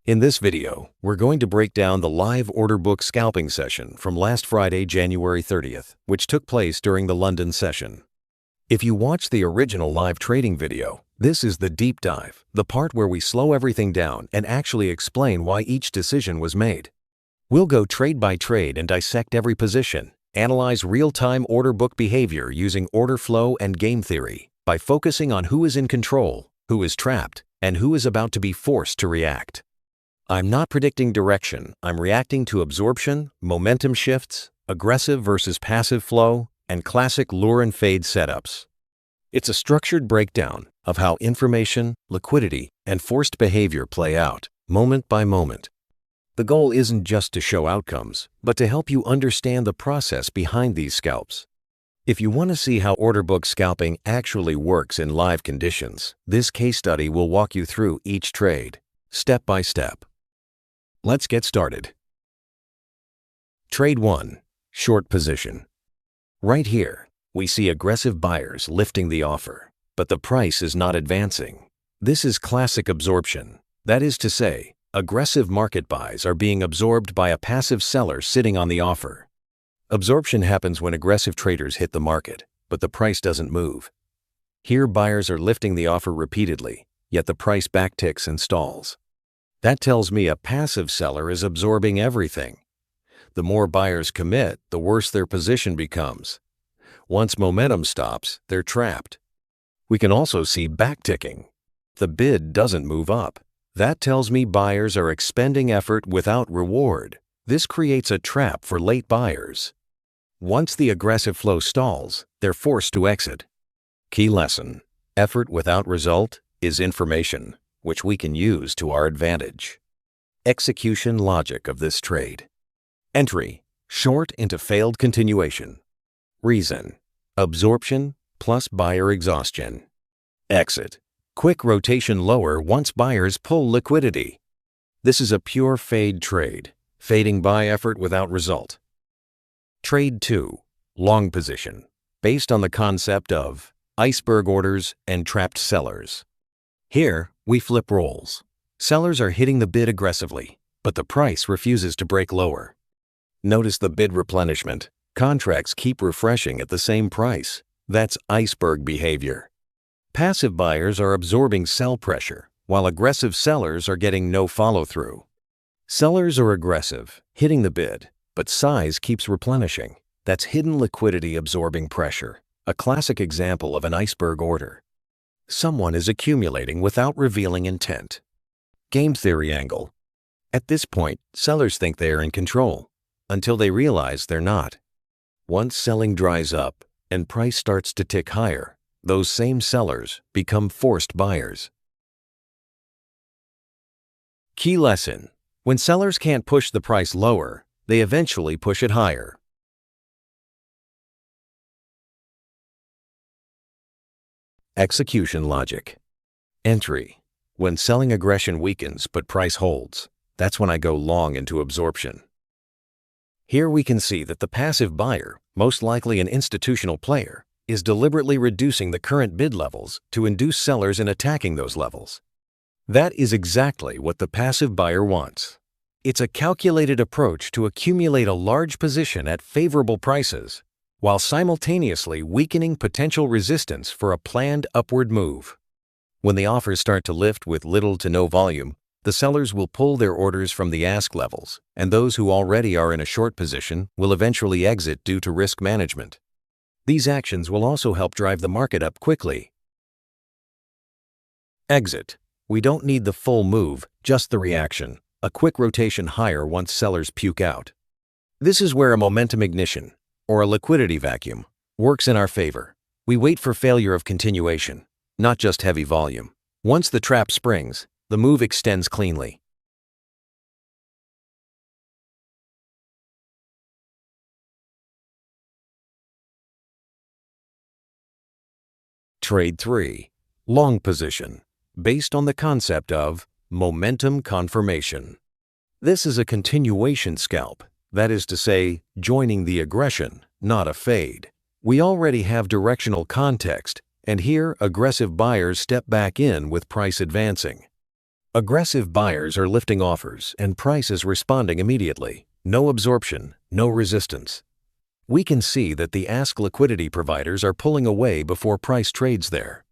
In this video, we're going to break down the live order book scalping session from last Friday, January 30th, which took place during the London session. If you watched the original live trading video, this is the deep dive, the part where we slow everything down and actually explain why each decision was made. We'll go trade by trade and dissect every position, analyze real-time order book behavior using order flow and game theory by focusing on who is in control, who is trapped, and who is about to be forced to react. I'm not predicting direction, I'm reacting to absorption, momentum shifts, aggressive versus passive flow, and classic lure and fade setups. It's a structured breakdown of how information, liquidity, and forced behavior play out, moment by moment. The goal isn't just to show outcomes, but to help you understand the process behind these scalps. If you want to see how order book scalping actually works in live conditions, this case study will walk you through each trade, step by step. Let's get started. Trade 1. Short position. Right here, we see aggressive buyers lifting the offer, but the price is not advancing. This is classic absorption. That is to say, aggressive market buys are being absorbed by a passive seller sitting on the offer. Absorption happens when aggressive traders hit the market, but the price doesn't move. Here, buyers are lifting the offer repeatedly, yet the price backticks and stalls. That tells me a passive seller is absorbing everything. The more buyers commit, the worse their position becomes. Once momentum stops, they're trapped. We can also see backticking. The bid doesn't move up. That tells me buyers are expending effort without reward. This creates a trap for late buyers. Once the aggressive flow stalls, they're forced to exit. Key lesson: effort without result is information, which we can use to our advantage. Execution logic of this trade. Entry: short into failed continuation. Reason: absorption plus buyer exhaustion. Exit: quick rotation lower once buyers pull liquidity. This is a pure fade trade, fading buy effort without result. Trade 2. Long position, based on the concept of iceberg orders and trapped sellers. Here, we flip roles. Sellers are hitting the bid aggressively, but the price refuses to break lower. Notice the bid replenishment. Contracts keep refreshing at the same price. That's iceberg behavior. Passive buyers are absorbing sell pressure, while aggressive sellers are getting no follow-through. Sellers are aggressive, hitting the bid, but size keeps replenishing. That's hidden liquidity absorbing pressure, a classic example of an iceberg order. Someone is accumulating without revealing intent. Game theory angle. At this point, sellers think they are in control, until they realize they're not. Once selling dries up and price starts to tick higher, those same sellers become forced buyers. Key lesson: when sellers can't push the price lower, they eventually push it higher. Execution logic. Entry: when selling aggression weakens but price holds, that's when I go long into absorption. Here we can see that the passive buyer, most likely an institutional player, is deliberately reducing the current bid levels to induce sellers in attacking those levels. That is exactly what the passive buyer wants. It's a calculated approach to accumulate a large position at favorable prices, while simultaneously weakening potential resistance for a planned upward move. When the offers start to lift with little to no volume, the sellers will pull their orders from the ask levels, and those who already are in a short position will eventually exit due to risk management. These actions will also help drive the market up quickly. Exit: we don't need the full move, just the reaction, a quick rotation higher once sellers puke out. This is where a momentum ignition, or a liquidity vacuum, works in our favor. We wait for failure of continuation, not just heavy volume. Once the trap springs, the move extends cleanly. Trade 3. Long position, based on the concept of momentum confirmation. This is a continuation scalp. That is to say, joining the aggression, not a fade. We already have directional context, and here aggressive buyers step back in with price advancing. Aggressive buyers are lifting offers and price is responding immediately. No absorption, no resistance. We can see that the ask liquidity providers are pulling away before price trades there.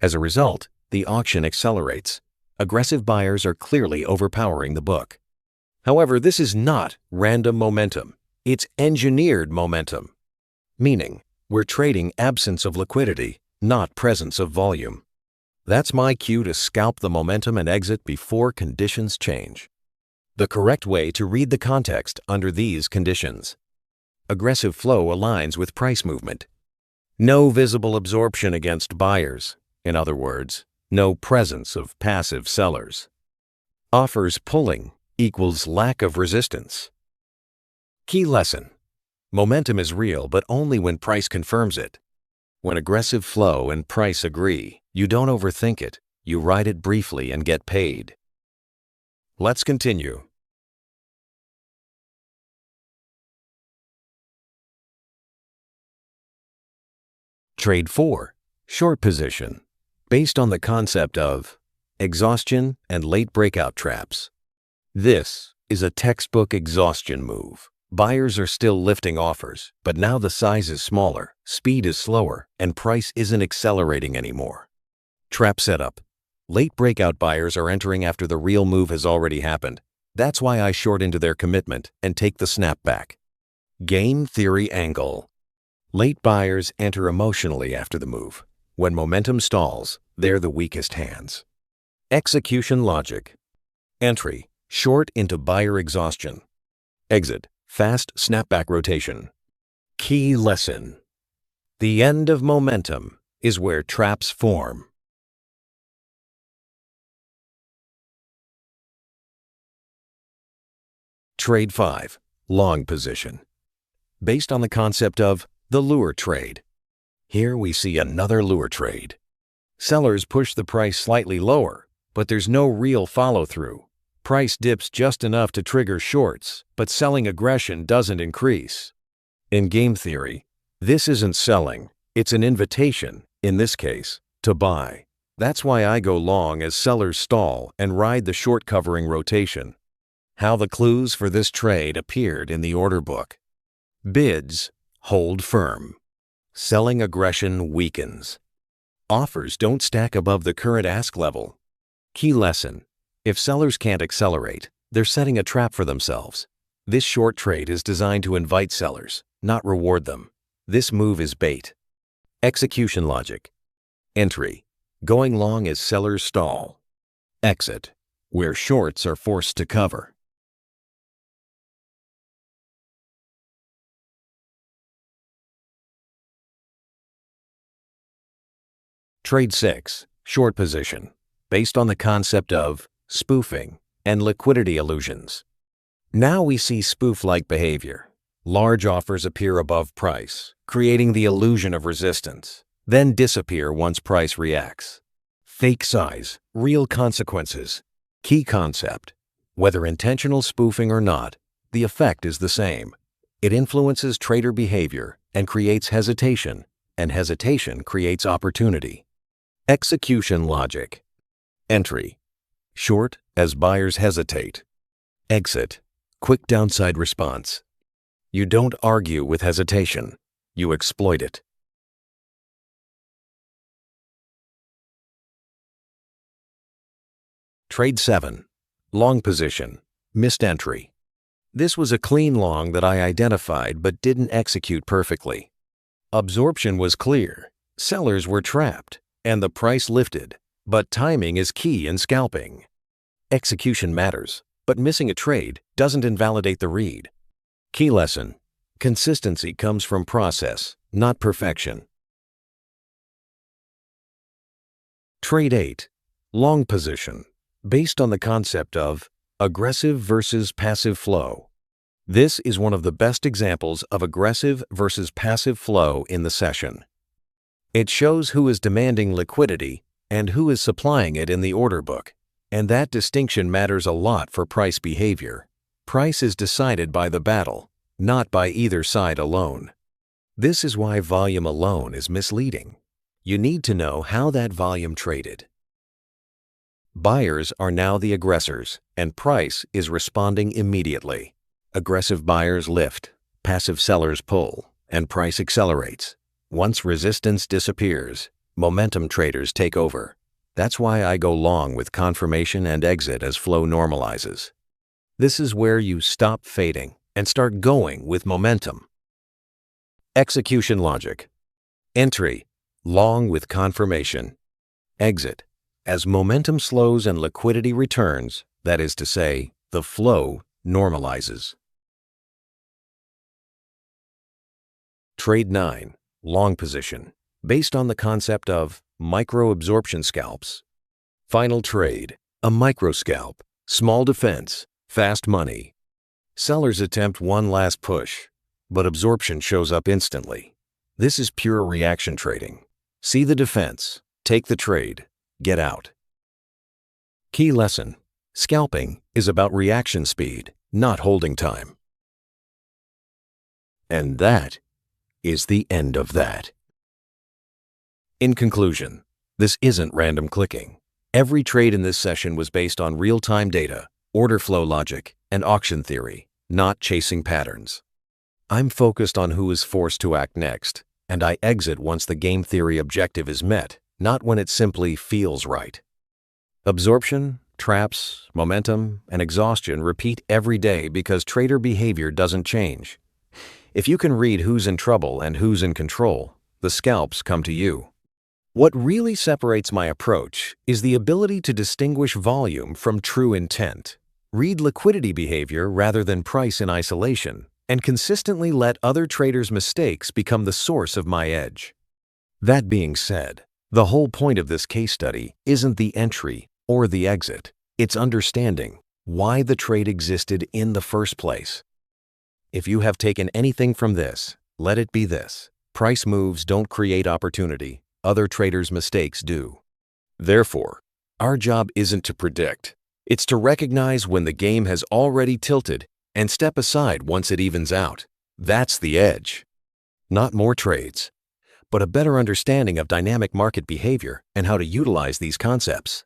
As a result, the auction accelerates. Aggressive buyers are clearly overpowering the book. However, this is not random momentum. It's engineered momentum. Meaning, we're trading absence of liquidity, not presence of volume. That's my cue to scalp the momentum and exit before conditions change. The correct way to read the context under these conditions. Aggressive flow aligns with price movement. No visible absorption against buyers. In other words, no presence of passive sellers. Offers pulling equals lack of resistance. Key lesson. Momentum is real, but only when price confirms it. When aggressive flow and price agree, you don't overthink it. You ride it briefly and get paid. Let's continue. Trade 4. Short position. Based on the concept of exhaustion and late breakout traps. This is a textbook exhaustion move. Buyers are still lifting offers, but now the size is smaller, speed is slower, and price isn't accelerating anymore. Trap setup. Late breakout buyers are entering after the real move has already happened. That's why I short into their commitment and take the snapback. Game theory angle. Late buyers enter emotionally after the move. When momentum stalls, they're the weakest hands. Execution logic. Entry, short into buyer exhaustion. Exit, fast snapback rotation. Key lesson. The end of momentum is where traps form. Trade 5. Long position. Based on the concept of the lure trade. Here we see another lure trade. Sellers push the price slightly lower, but there's no real follow-through. Price dips just enough to trigger shorts, but selling aggression doesn't increase. In game theory, this isn't selling, it's an invitation, in this case, to buy. That's why I go long as sellers stall and ride the short covering rotation. How the clues for this trade appeared in the order book. Bids hold firm. Selling aggression weakens. Offers don't stack above the current ask level. Key lesson. If sellers can't accelerate, they're setting a trap for themselves. This short trade is designed to invite sellers, not reward them. This move is bait. Execution logic. Entry. Going long as sellers stall. Exit. Where shorts are forced to cover. Trade 6. Short position. Based on the concept of spoofing and liquidity illusions. Now we see spoof-like behavior. Large offers appear above price, creating the illusion of resistance, then disappear once price reacts. Fake size, real consequences. Key concept. Whether intentional spoofing or not, the effect is the same. It influences trader behavior and creates hesitation, and hesitation creates opportunity. Execution logic. Entry. Short as buyers hesitate. Exit. Quick downside response. You don't argue with hesitation. You exploit it. Trade 7. Long position. Missed entry. This was a clean long that I identified but didn't execute perfectly. Absorption was clear. Sellers were trapped, and the price lifted. But timing is key in scalping. Execution matters, but missing a trade doesn't invalidate the read. Key lesson. Consistency comes from process, not perfection. Trade 8. Long position. Based on the concept of aggressive versus passive flow. This is one of the best examples of aggressive versus passive flow in the session. It shows who is demanding liquidity and who is supplying it in the order book, and that distinction matters a lot for price behavior. Price is decided by the battle, not by either side alone. This is why volume alone is misleading. You need to know how that volume traded. Buyers are now the aggressors, and price is responding immediately. Aggressive buyers lift, passive sellers pull, and price accelerates. Once resistance disappears, momentum traders take over. That's why I go long with confirmation and exit as flow normalizes. This is where you stop fading and start going with momentum. Execution logic. Entry, long with confirmation. Exit, as momentum slows and liquidity returns, that is to say, the flow normalizes. Trade 9, long position, based on the concept of micro-absorption scalps. Final trade, a micro-scalp, small defense, fast money. Sellers attempt one last push, but absorption shows up instantly. This is pure reaction trading. See the defense, take the trade, get out. Key lesson: scalping is about reaction speed, not holding time. And that is the end of that. In conclusion, this isn't random clicking. Every trade in this session was based on real-time data, order flow logic, and auction theory, not chasing patterns. I'm focused on who is forced to act next, and I exit once the game theory objective is met, not when it simply feels right. Absorption, traps, momentum, and exhaustion repeat every day because trader behavior doesn't change. If you can read who's in trouble and who's in control, the scalps come to you. What really separates my approach is the ability to distinguish volume from true intent, read liquidity behavior rather than price in isolation, and consistently let other traders' mistakes become the source of my edge. That being said, the whole point of this case study isn't the entry or the exit. It's understanding why the trade existed in the first place. If you have taken anything from this, let it be this: price moves don't create opportunity, other traders' mistakes do. Therefore, our job isn't to predict. It's to recognize when the game has already tilted and step aside once it evens out. That's the edge. Not more trades, but a better understanding of dynamic market behavior and how to utilize these concepts.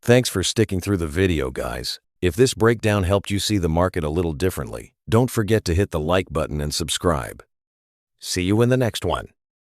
Thanks for sticking through the video, guys. If this breakdown helped you see the market a little differently, don't forget to hit the like button and subscribe. See you in the next one.